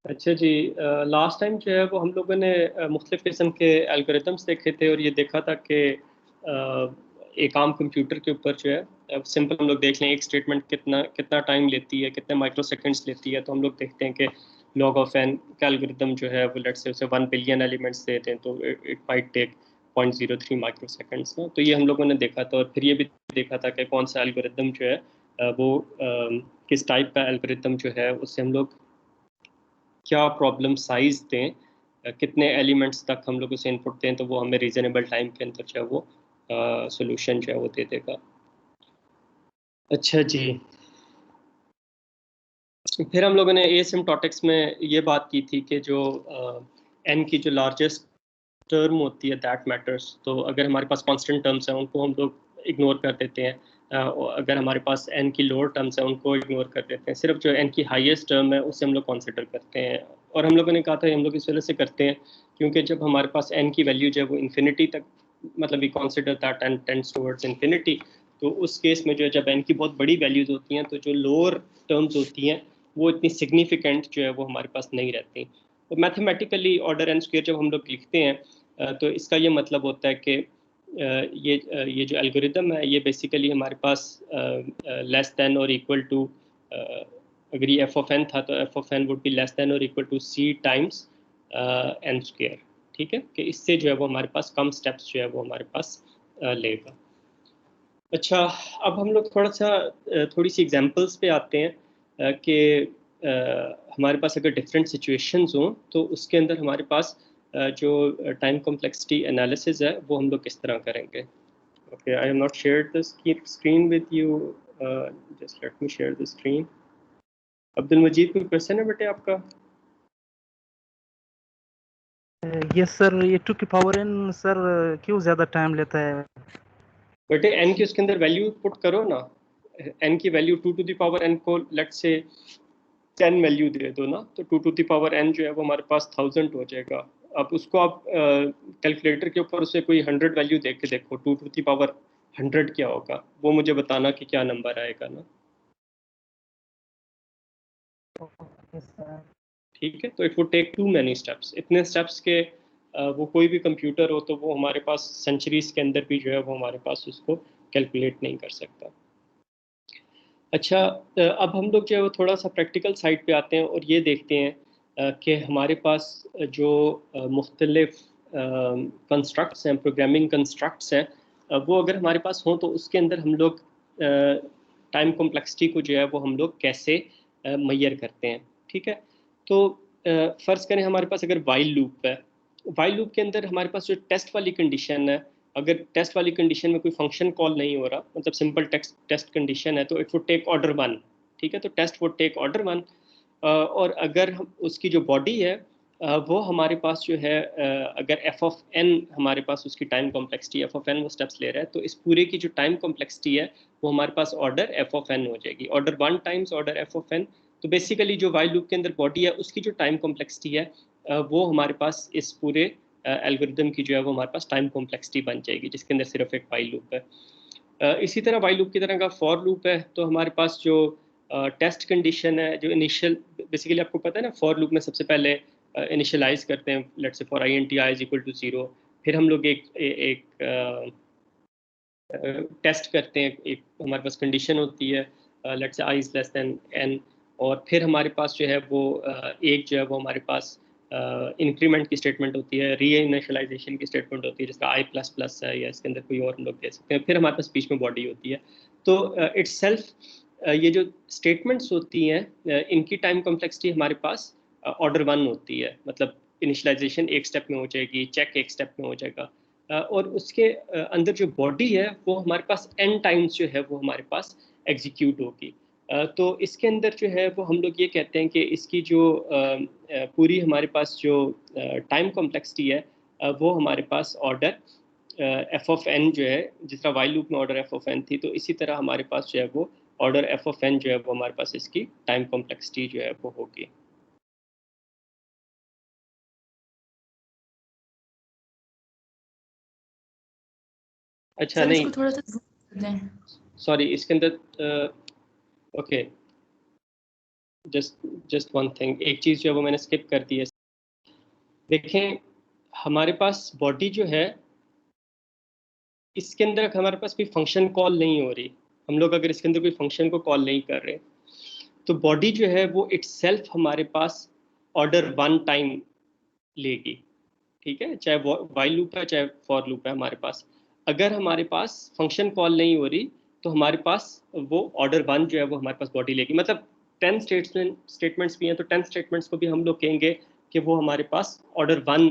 अच्छा जी। Last time जो है वो हम लोगों ने मुख्तलिफ़ किस्म के एल्गोरिदम्स देखे थे और ये देखा था कि एक आम कंप्यूटर के ऊपर जो है सिंपल हम लोग देख लें एक स्टेटमेंट कितना कितना टाइम लेती है, कितने माइक्रो सेकेंड्स लेती है। तो हम लोग देखते हैं कि लॉग ऑफ एन का एल्गोरिदम जो है वो लेट्स से उसे 1 बिलियन एलिमेंट्स देते हैं तो it might take 0.03 microseconds ना। तो ये हम लोगों ने देखा था और फिर ये भी देखा था कि कौन सा एल्गोरिदम जो है वो किस टाइप का एल्गोरिदम जो है उससे हम लोग क्या प्रॉब्लम साइज दें, कितने एलिमेंट्स तक हम लोग उसे इनपुट दें तो वो हमें रीजनेबल टाइम के अंदर जो है वो सोल्यूशन जो है वो दे देगा। अच्छा जी। फिर हम लोगों ने एसिम्प्टोटिक्स में ये बात की थी कि जो एन की जो लार्जेस्ट टर्म होती है दैट मैटर्स। तो अगर हमारे पास कांस्टेंट टर्म्स हैं उनको हम लोग इग्नोर कर देते हैं। और अगर हमारे पास एन की लोअर टर्म्स हैं उनको इग्नोर कर देते हैं, सिर्फ जो एन की हाईएस्ट टर्म है उसे हम लोग कंसिडर करते हैं। और हम लोगों ने कहा था हम लोग इस वजह से करते हैं क्योंकि जब हमारे पास एन की वैल्यू जो है वो इन्फिनिटी तक, मतलब we consider that n tends towards infinity, तो उस केस में जो है जब एन की बहुत बड़ी वैल्यूज होती हैं तो जो लोअर टर्म्स होती हैं वो इतनी सिग्निफिकेंट जो है वो हमारे पास नहीं रहती। तो मैथमेटिकली ऑर्डर एन स्क्वायर जब हम लोग लिखते हैं तो इसका ये मतलब होता है कि ये जो एल्गोरिदम है ये बेसिकली हमारे पास लेस देन और इक्वल टू, अगर ये एफ ऑफ एन था तो f of n would be less than और equal to c times n square. ठीक है, कि इससे जो है वो हमारे पास कम स्टेप्स जो है वो हमारे पास लेगा। अच्छा, अब हम लोग थोड़ी सी एग्जांपल्स पे आते हैं कि हमारे पास अगर डिफरेंट सिचुएशंस हों तो उसके अंदर हमारे पास जो टाइम कॉम्प्लेक्सिटी एनालिसिस है वो हम लोग किस तरह करेंगे। Okay, I have not shared the screen with you, just let me share the screen. Abdul Majid, कोई क्वेश्चन है बेटे आपका? यस सर, ये 2 की पावर n सर क्यों ज़्यादा टाइम लेता है? बेटे एन की उसके अंदर वैल्यू पुट करो ना। एन की value 2 to the power n को लेट से 10 वैल्यू दे दो ना, तो 2 to the power n जो है वो हमारे पास 1000 हो जाएगा। अब उसको आप कैलकुलेटर के ऊपर उसे कोई 100 वैल्यू देख के देखो 2 to the power 100 क्या होगा, वो मुझे बताना कि क्या नंबर आएगा ना। Okay sir. ठीक है, तो it would take too many steps. इतने स्टेप्स के वो कोई भी कंप्यूटर हो तो वो हमारे पास सेंचुरीज के अंदर भी जो है वो हमारे पास उसको कैलकुलेट नहीं कर सकता। अच्छा, अब हम लोग जो है वो थोड़ा सा प्रैक्टिकल साइड पे आते हैं और ये देखते हैं कि हमारे पास जो मुख्तलिफ कंस्ट्रक्ट्स हैं, प्रोग्रामिंग कंस्ट्रक्ट्स हैं, वो अगर हमारे पास हों तो उसके अंदर हम लोग टाइम कॉम्प्लेक्सिटी को जो है वो हम लोग कैसे मैयर करते हैं। ठीक है, तो फ़र्ज़ करें हमारे पास अगर वाइल लूप है, वाइल लूप के अंदर हमारे पास जो टेस्ट वाली कंडीशन है, अगर टेस्ट वाली कंडीशन में कोई फंक्शन कॉल नहीं हो रहा, मतलब सिंपल टेस्ट कंडीशन है, तो इट वुड टेक ऑर्डर 1। ठीक है, तो टेस्ट वुड टेक ऑर्डर 1। और अगर उसकी जो बॉडी है वो हमारे पास जो है अगर एफ ऑफ एन हमारे पास उसकी time complexity f of n वो स्टेप्स ले रहा है, तो इस पूरे की जो टाइम कॉम्प्लेक्सिटी है वो हमारे पास ऑर्डर एफ ऑफ एन हो जाएगी, order 1 times order f of n. तो बेसिकली जो वाइल लूप के अंदर बॉडी है उसकी जो टाइम कॉम्प्लेक्सिटी है वो हमारे पास इस पूरे एल्गोरिदम की जो है वो हमारे पास टाइम कॉम्प्लेक्सिटी बन जाएगी, जिसके अंदर सिर्फ एक वाइल लूप है। इसी तरह वाइल लूप की तरह का फॉर लूप है, तो हमारे पास जो टेस्ट कंडीशन है, जो इनिशियल, बेसिकली आपको पता है ना फॉर लूप में सबसे पहले इनिशियलाइज करते हैं, let's say for i n t i is equal to 0। फिर हम लोग एक टेस्ट करते हैं, एक हमारे पास कंडीशन होती है let's say i is less than n. और फिर हमारे पास जो है वो एक जो है वो हमारे पास इंक्रीमेंट की स्टेटमेंट होती है, री इनिशियलाइजेशन की स्टेटमेंट होती है जिसका आई प्लस प्लस है या इसके अंदर कोई और हम लोग दे सकते हैं। फिर हमारे पास बीच में बॉडी होती है। तो इट्स सेल्फ ये जो स्टेटमेंट्स होती हैं इनकी टाइम कॉम्प्लेक्सिटी हमारे पास ऑर्डर 1 होती है, मतलब इनिशियलाइजेशन एक स्टेप में हो जाएगी, चेक एक स्टेप में हो जाएगा। और उसके अंदर जो बॉडी है वो हमारे पास एन टाइम्स जो है वो हमारे पास एग्जीक्यूट होगी। तो इसके अंदर जो है वो हम लोग ये कहते हैं कि इसकी जो पूरी हमारे पास जो टाइम कॉम्प्लेक्सिटी है वो हमारे पास ऑर्डर एफ ऑफ एन जो है, जिस तरह वाइल लूप में ऑर्डर एफ ऑफ एन थी, तो इसी तरह हमारे पास जो है वो ऑर्डर एफ ऑफ एन जो है वो हमारे पास इसकी टाइम कॉम्प्लेक्सिटी जो है वो होगी। अच्छा सर नहीं, इसको थोड़ा सा zoom कर दें। सॉरी, इसके अंदर ओके, जस्ट वन थिंग, एक चीज़ जो है वो मैंने स्किप कर दी है। देखें, हमारे पास बॉडी जो है, इसके अंदर हमारे पास कोई फंक्शन कॉल नहीं हो रही। हम लोग अगर इसके अंदर कोई फंक्शन को कॉल नहीं कर रहे, तो बॉडी जो है वो इटसेल्फ हमारे पास ऑर्डर 1 टाइम लेगी, ठीक है, चाहे वो वाइल लूप है चाहे फॉर लूप है हमारे पास। अगर हमारे पास फंक्शन कॉल नहीं हो रही, तो हमारे पास वो ऑर्डर 1 जो है वो हमारे पास बॉडी लेगी। मतलब 10 स्टेटमेंट्स भी हैं, तो 10 स्टेटमेंट्स को भी हम लोग कहेंगे कि वो हमारे पास ऑर्डर 1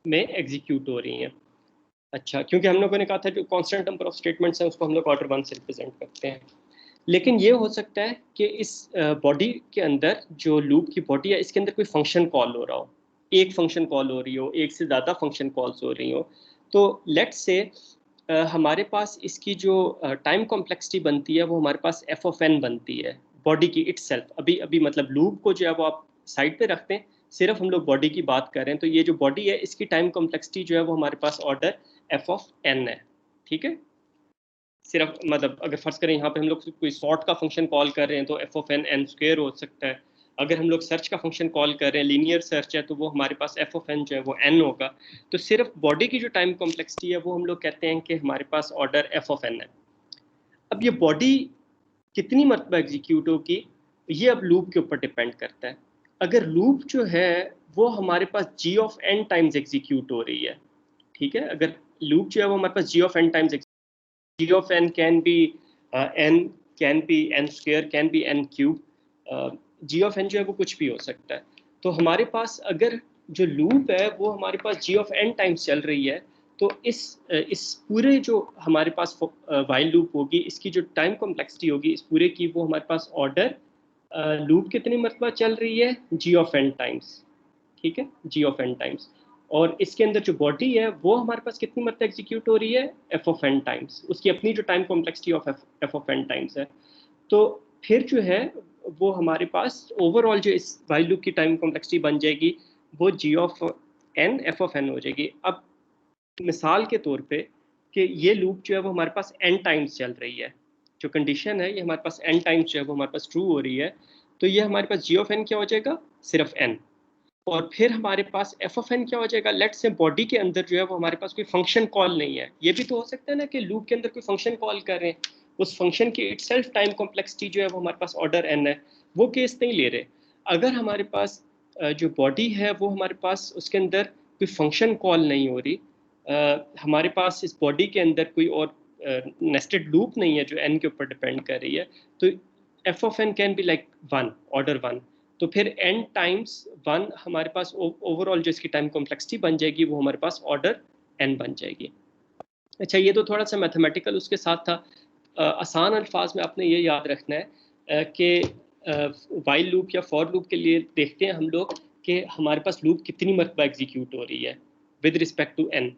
में एग्जीक्यूट हो रही हैं। अच्छा, क्योंकि हम लोगों ने कहा था जो कांस्टेंट नंबर ऑफ स्टेटमेंट्स हैं उसको हम लोग ऑर्डर 1 से रिप्रेजेंट करते हैं। लेकिन ये हो सकता है कि इस बॉडी के अंदर, जो लूप की बॉडी है, इसके अंदर कोई फंक्शन कॉल हो रहा हो, एक फंक्शन कॉल हो रही हो, एक से ज़्यादा फंक्शन कॉल्स हो रही हो। तो लेट्स से हमारे पास इसकी जो टाइम कॉम्प्लेक्सिटी बनती है वो हमारे पास एफ ऑफ एन बनती है बॉडी की इटसेल्फ। अभी अभी मतलब लूप को जो है वो आप साइड पे रखते हैं, सिर्फ हम लोग बॉडी की बात कर रहे हैं। तो ये जो बॉडी है इसकी टाइम कॉम्प्लेक्सिटी जो है वो हमारे पास ऑर्डर एफ ऑफ एन है, ठीक है। सिर्फ मतलब अगर फर्ज करें यहाँ पे हम लोग कोई सॉर्ट का फंक्शन कॉल कर रहे हैं तो f of n n square हो सकता है। अगर हम लोग सर्च का फंक्शन कॉल कर रहे हैं, लीनियर सर्च है, तो वो हमारे पास एफ ऑफ एन जो है वो एन होगा। तो सिर्फ बॉडी की जो टाइम कॉम्प्लेक्सिटी है वो हम लोग कहते हैं कि हमारे पास ऑर्डर एफ ऑफ एन है। अब ये बॉडी कितनी मरतबा एग्जीक्यूट होगी, ये अब लूप के ऊपर डिपेंड करता है। अगर लूप जो है वो हमारे पास g of n times execute हो रही है, ठीक है, अगर लूप जो है वो हमारे पास g of n times, g of n can be n, can be n square, can be n cube, g of n जो है वो कुछ भी हो सकता है। तो हमारे पास अगर जो लूप है वो हमारे पास g of n टाइम्स चल रही है, तो इस पूरे जो हमारे पास वाइल लूप होगी, इसकी जो टाइम कॉम्प्लेक्सिटी होगी इस पूरे की, वो हमारे पास ऑर्डर लूप कितनी मरतबा चल रही है, g of n टाइम्स, ठीक है, g of n टाइम्स। और इसके अंदर जो बॉडी है वो हमारे पास कितनी मरतबा एग्जीक्यूट हो रही है, एफ ऑफ एन टाइम्स, उसकी अपनी जो time complexity of f of n times है। तो फिर जो है वो हमारे पास ओवरऑल जो इस वाइल लूप की टाइम कॉम्प्लेक्सिटी बन जाएगी, वो g of n f of n हो जाएगी। अब मिसाल के तौर पे कि ये लूप जो है वो हमारे पास एन टाइम्स चल रही है, जो कंडीशन है ये हमारे पास एन टाइम्स जो है वो हमारे पास ट्रू हो रही है, तो ये हमारे पास जी ऑफ एन क्या हो जाएगा, सिर्फ एन। और फिर हमारे पास एफ ऑफ एन क्या हो जाएगा, लेट्स से बॉडी के अंदर जो है वो हमारे पास कोई फंक्शन कॉल नहीं है। ये भी तो हो सकता है ना कि लूप के अंदर कोई फंक्शन कॉल कर रहे हैं, उस फंक्शन की इटसेल्फ टाइम कॉम्प्लेक्सिटी जो है वो हमारे पास ऑर्डर एन है, वो केस नहीं ले रहे। अगर हमारे पास जो बॉडी है वो हमारे पास उसके अंदर कोई फंक्शन कॉल नहीं हो रही, हमारे पास इस बॉडी के अंदर कोई और नेस्टेड लूप नहीं है जो एन के ऊपर डिपेंड कर रही है, तो f of n can be like 1, order 1। तो फिर n टाइम्स 1 हमारे पास ओवरऑल जो इसकी टाइम कॉम्प्लेक्सिटी बन जाएगी वो हमारे पास ऑर्डर n बन जाएगी। अच्छा, ये तो थोड़ा सा मैथमेटिकल उसके साथ था। आसान अल्फाज में आपने ये याद रखना है कि वाइल लूप या फॉर लूप के लिए देखते हैं हम लोग कि हमारे पास लूप कितनी मरतबा एग्जीक्यूट हो रही है विद रिस्पेक्ट टू n।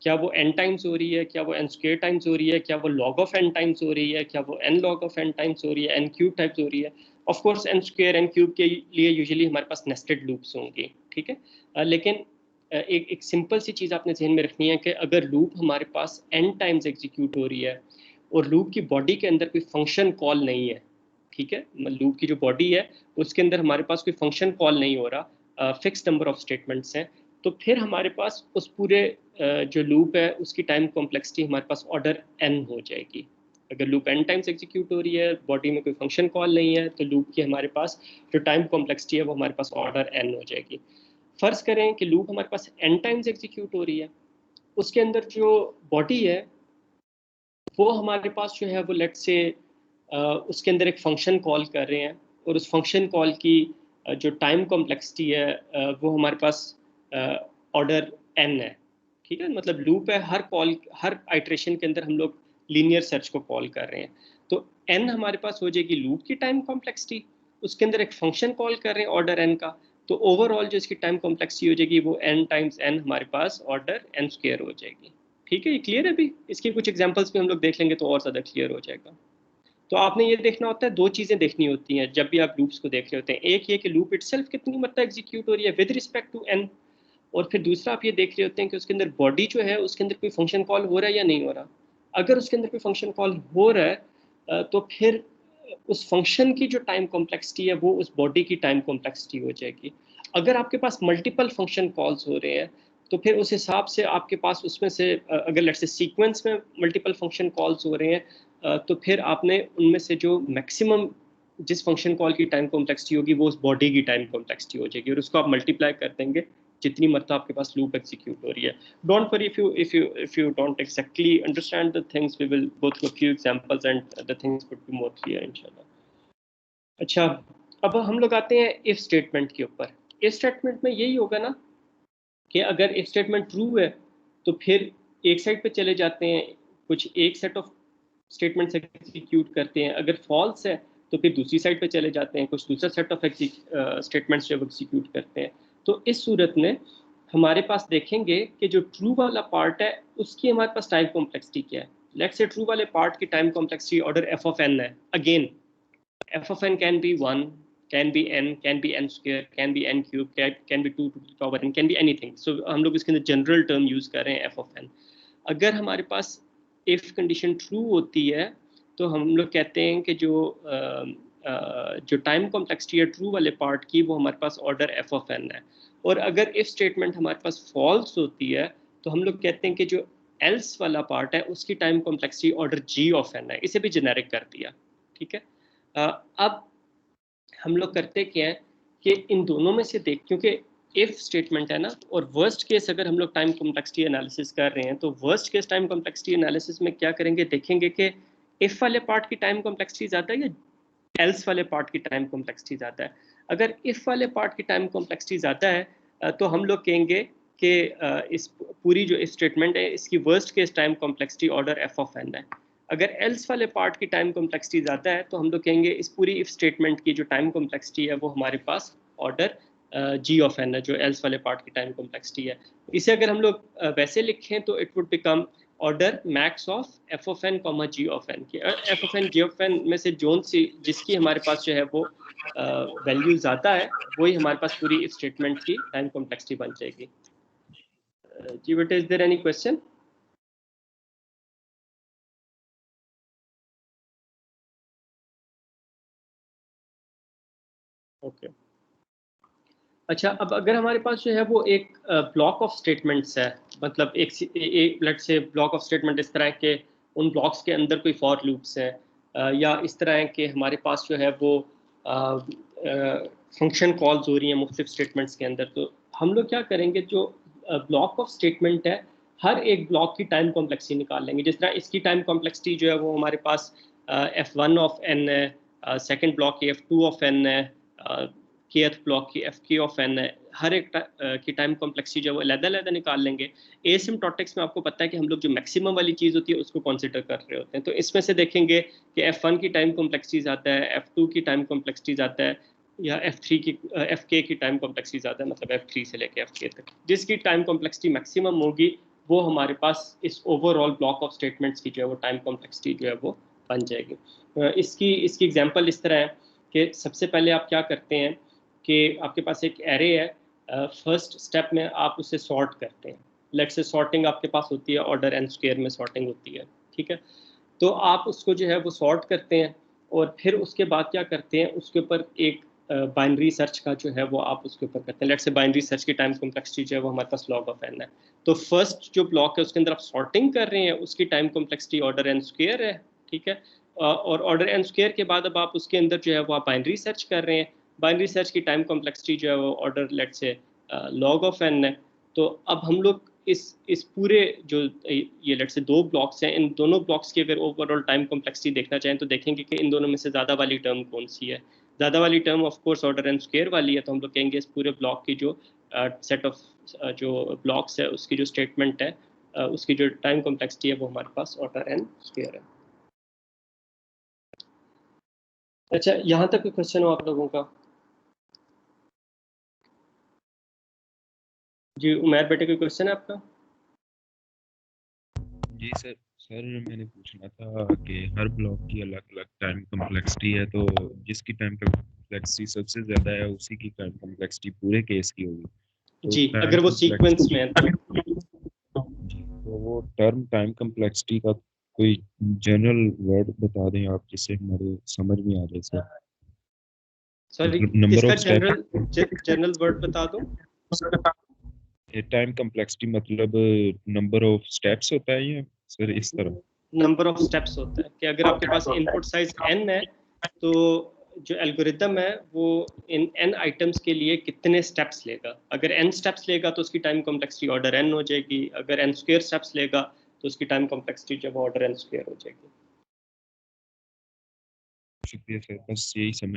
क्या वो n टाइम्स हो रही है, क्या वो n स्क्वायर टाइम्स हो रही है, क्या वो log ऑफ n टाइम्स हो रही है, क्या वो n log of n times हो रही है, n क्यूब टाइम्स हो रही है। Of course n square n cube के लिए यूजुअली हमारे पास नेस्टेड लूप्स होंगे, ठीक है। लेकिन एक सिंपल सी चीज़ आपने ध्यान में रखनी है कि अगर लूप हमारे पास n टाइम्स एग्जीक्यूट हो रही है और लूप की बॉडी के अंदर कोई फंक्शन कॉल नहीं है, ठीक है, लूप की जो बॉडी है उसके अंदर हमारे पास कोई फंक्शन कॉल नहीं हो रहा, फिक्स नंबर ऑफ स्टेटमेंट्स हैं, तो फिर हमारे पास उस पूरे जो लूप है उसकी टाइम कॉम्प्लेक्सिटी हमारे पास ऑर्डर n हो जाएगी। अगर लूप n टाइम्स एग्जीक्यूट हो रही है, बॉडी में कोई फंक्शन कॉल नहीं है, तो लूप की हमारे पास जो टाइम कॉम्प्लेक्सिटी है वो हमारे पास ऑर्डर n हो जाएगी। फर्ज करें कि लूप हमारे पास n टाइम्स एग्जीक्यूट हो रही है, उसके अंदर जो बॉडी है वो हमारे पास जो है वो लेट से उसके अंदर एक फंक्शन कॉल कर रहे हैं, और उस फंक्शन कॉल की जो टाइम कॉम्प्लेक्सिटी है वो हमारे पास ऑर्डर n है, ठीक है। मतलब लूप है, हर कॉल, हर आइट्रेशन के अंदर हम लोग लीनियर सर्च को कॉल कर रहे हैं, तो n हमारे पास हो जाएगी लूप की टाइम कॉम्प्लेक्सिटी, उसके अंदर एक फंक्शन कॉल कर रहे हैं ऑर्डर n का, तो ओवरऑल जो इसकी टाइम कॉम्प्लेक्सिटी हो जाएगी वो n टाइम्स n हमारे पास ऑर्डर n स्क्वायर हो जाएगी। ठीक है, ये क्लियर है? अभी इसकी कुछ एग्जांपल्स भी हम लोग देख लेंगे तो और ज़्यादा क्लियर हो जाएगा। तो आपने ये देखना होता है, दो चीज़ें देखनी होती हैं जब भी आप लूप्स को देख रहे होते हैं। एक ये कि लूप इटसेल्फ कितनी मरतबा एग्जीक्यूट हो रही है विद रिस्पेक्ट टू n, और फिर दूसरा आप ये देख रहे होते हैं कि उसके अंदर बॉडी जो है उसके अंदर कोई फंक्शन कॉल हो रहा है या नहीं हो रहा। अगर उसके अंदर कोई फंक्शन कॉल हो रहा है तो फिर उस फंक्शन की जो टाइम कॉम्प्लेक्सिटी है वो उस बॉडी की टाइम कॉम्प्लेक्सिटी हो जाएगी। अगर आपके पास मल्टीपल फंक्शन कॉल्स हो रहे हैं तो फिर उस हिसाब से आपके पास उसमें से अगर लेट्स से सीक्वेंस में मल्टीपल फंक्शन कॉल्स हो रहे हैं तो फिर आपने उनमें से जो मैक्सिमम जिस फंक्शन कॉल की टाइम कॉम्प्लेक्सिटी होगी वो उस बॉडी की टाइम कॉम्प्लेक्सिटी हो जाएगी और उसको आप मल्टीप्लाई कर देंगे जितनी मरतबा आपके पास लूप एग्जीक्यूट हो रही है। Don't worry if you don't exactly understand the things, we will go through a few examples and the things would be more clear inshallah. अच्छा, अब हम लोग आते हैं इफ स्टेटमेंट के ऊपर। इफ स्टेटमेंट में यही होगा ना कि अगर इफ स्टेटमेंट ट्रू है तो फिर एक साइड पे चले जाते हैं, कुछ एक सेट ऑफ स्टेटमेंट्स एग्जीक्यूट करते हैं। अगर फॉल्स है तो फिर दूसरी साइड पे चले जाते हैं, कुछ दूसरा सेट ऑफ स्टेटमेंट्स जो एग्जीक्यूट करते हैं। तो इस सूरत में हमारे पास देखेंगे कि जो ट्रू वाला पार्ट है उसकी हमारे पास टाइम कॉम्प्लेक्सिटी क्या है। लेट्स से ट्रू वाले पार्ट की time complexity order f of n है। Again f of n can be 1, can be n, can be n square, can be n cube, can be 2 to the power n, can be anything. So हम लोग इसके अंदर general term use कर रहे हैं f of n। अगर हमारे पास if condition true होती है तो हम लोग कहते हैं कि जो टाइम कॉम्प्लेक्सिटी है ट्रू वाले पार्ट की वो हमारे पास ऑर्डर f of n है। और अगर if स्टेटमेंट हमारे पास फॉल्स होती है तो हम लोग कहते हैं कि जो else वाला पार्ट है उसकी time complexity order g of n है। इसे भी जेनेरिक कर दिया, ठीक है। अब हम लोग करते क्या है कि इन दोनों में से देख, क्योंकि इफ स्टेटमेंट है ना, और वर्स्ट केस अगर हम लोग टाइम कॉम्प्लेक्सिटी एनालिसिस कर रहे हैं तो worst case time complexity analysis में क्या करेंगे, देखेंगे कि इफ वाले पार्ट की टाइम कॉम्प्लेक्सिटी ज़्यादा है या एल्स वाले पार्ट की टाइम कॉम्प्लेक्सिटी ज़्यादा है। अगर इफ वाले पार्ट की टाइम कॉम्प्लेक्सिटी ज़्यादा है तो हम लोग कहेंगे कि इस पूरी जो स्टेटमेंट है इसकी worst case time complexity order f of n है। अगर एल्स वाले पार्ट की टाइम कॉम्प्लेक्सिटी ज़्यादा है तो हम लोग कहेंगे इस पूरी इफ स्टेटमेंट की जो टाइम कॉम्प्लेक्सिटी है वो हमारे पास ऑर्डर जी ऑफ एन है, जो एल्स वाले पार्ट की टाइम कॉम्प्लेक्सिटी है। इसे अगर हम लोग वैसे लिखें तो it would become order max of f of n comma g of n की। F of n g of n में से जोन सी जिसकी हमारे पास जो है वो वैल्यू ज़्यादा है वही हमारे पास पूरी इफ स्टेटमेंट की टाइम कॉम्प्लेक्सिटी बन जाएगी। जी बेटा, is there any question? Okay, अच्छा, अब अगर हमारे पास जो है वो एक ब्लॉक ऑफ स्टेटमेंट्स है, मतलब एक let's say block of statement इस तरह के उन ब्लॉक्स के अंदर कोई फॉर लूप्स है या इस तरह के हमारे पास जो है वो फंक्शन कॉल्स हो रही हैं मुख्तलिफ स्टेटमेंट्स के अंदर, तो हम लोग क्या करेंगे, जो ब्लॉक ऑफ स्टेटमेंट है हर एक ब्लॉक की टाइम कॉम्प्लेक्सिटी निकाल लेंगे। जिस तरह इसकी टाइम कॉम्प्लेक्सिटी जो है वो हमारे पास f1 ऑफ n है, सेकेंड ब्लॉक की f2 ऑफ n है, केथ ब्लॉक की एफ के ऑफ एन है। हर एक की टाइम कॉम्प्लेक्सिटी जो है वो अलग-अलग निकाल लेंगे। एसिम्प्टोटिक्स में आपको पता है कि हम लोग जो मैक्सिमम वाली चीज़ होती है उसको कंसीडर कर रहे होते हैं। तो इसमें से देखेंगे कि F1 की टाइम कॉम्प्लेक्सिटी ज़्यादा है, F2 की टाइम कॉम्प्लेक्सिटी ज़्यादा है, या F3 की FK की टाइम कॉम्प्लेक्सिटी ज़्यादा है, मतलब F3 से लेके FK तक जिसकी टाइम कॉम्प्लेक्सिटी मैक्सिमम होगी वो हमारे पास इस ओवरऑल ब्लॉक ऑफ स्टेटमेंट्स की जो है वो टाइम कॉम्प्लेक्सिटी जो है वो बन जाएगी। इसकी एग्जांपल इस तरह है कि सबसे पहले आप क्या करते हैं कि आपके पास एक एरे है, फर्स्ट स्टेप में आप उसे सॉर्ट करते हैं। लेट्स से सॉर्टिंग आपके पास होती है ऑर्डर एन स्क्वायर में सॉर्टिंग होती है, ठीक है। तो आप उसको जो है वो सॉर्ट करते हैं और फिर उसके बाद क्या करते हैं, उसके ऊपर एक बाइनरी सर्च का जो है वो आप उसके ऊपर करते हैं। लेट्स से बाइनरी सर्च की टाइम कॉम्प्लेक्सिटी जो है वो हमारे पास लॉग ऑफ एन है। तो फर्स्ट जो ब्लॉक है उसके अंदर आप सॉर्टिंग कर रहे हैं, उसकी time complexity order n square है, ठीक है। और ऑर्डर एन स्क्वायर के बाद अब आप उसके अंदर जो है वो आप बाइनरी सर्च कर रहे हैं। बाइनरी सर्च की टाइम कॉम्प्लेक्सिटी जो है वो order let's say log of n है। तो अब हम लोग इस पूरे जो ये लेट्स से दो ब्लॉक्स हैं, इन दोनों ब्लॉक्स की अगर ओवरऑल टाइम कॉम्प्लेक्सिटी देखना चाहें तो देखेंगे कि इन दोनों में से ज़्यादा वाली टर्म कौन सी है। ज़्यादा वाली term of course order n square वाली है, तो हम लोग कहेंगे इस पूरे ब्लॉक की जो सेट ऑफ जो ब्लॉक्स है उसकी जो स्टेटमेंट है उसकी जो टाइम कॉम्प्लेक्सिटी है वो हमारे पास ऑर्डर एन स्क्वायर है। अच्छा, यहाँ तक कोई क्वेश्चन हो आप लोगों का? जी उमैर बेटे, कोई क्वेश्चन है आपका? जी सर। सर मैंने पूछना था कि हर ब्लॉक की अलग अलग टाइम कॉम्प्लेक्सिटी है, तो जिसकी टाइम कॉम्प्लेक्सिटी सबसे ज़्यादा है उसी की टाइम कॉम्प्लेक्सिटी पूरे केस की होगी। तो जी, टाइम अगर वो सीक्वेंस कॉम्प्लेक्सिटी में है तो जी, तो वो टर्म टाइम कॉम्प्लेक्सिटी का कोई जनरल वर्ड बता दें आप जिससे हमारे समझ में आ जाए सर। सॉरी, मतलब नंबर किसका ऑफ जनरल वर्ड बता दूं? टाइम कम्प्लेक्सिटी मतलब नंबर ऑफ स्टेप्स होता है या सर इस तरह? नंबर ऑफ स्टेप्स होता है कि अगर आपके पास इनपुट साइज n है तो जो एल्गोरिदम है वो इन n आइटम्स के लिए कितने स्टेप्स लेगा। अगर n स्टेप्स लेगा तो उसकी टाइम कॉम्प्लेक्सिटी ऑर्डर n हो जाएगी। अगर n स्क्वायर स्टेप्स लेगा तो उसकी टाइम कॉम्प्लेक्सिटी जो ऑर्डर n स्क्वायर हो जाएगी। शुक्रिया सर, बस यही समझ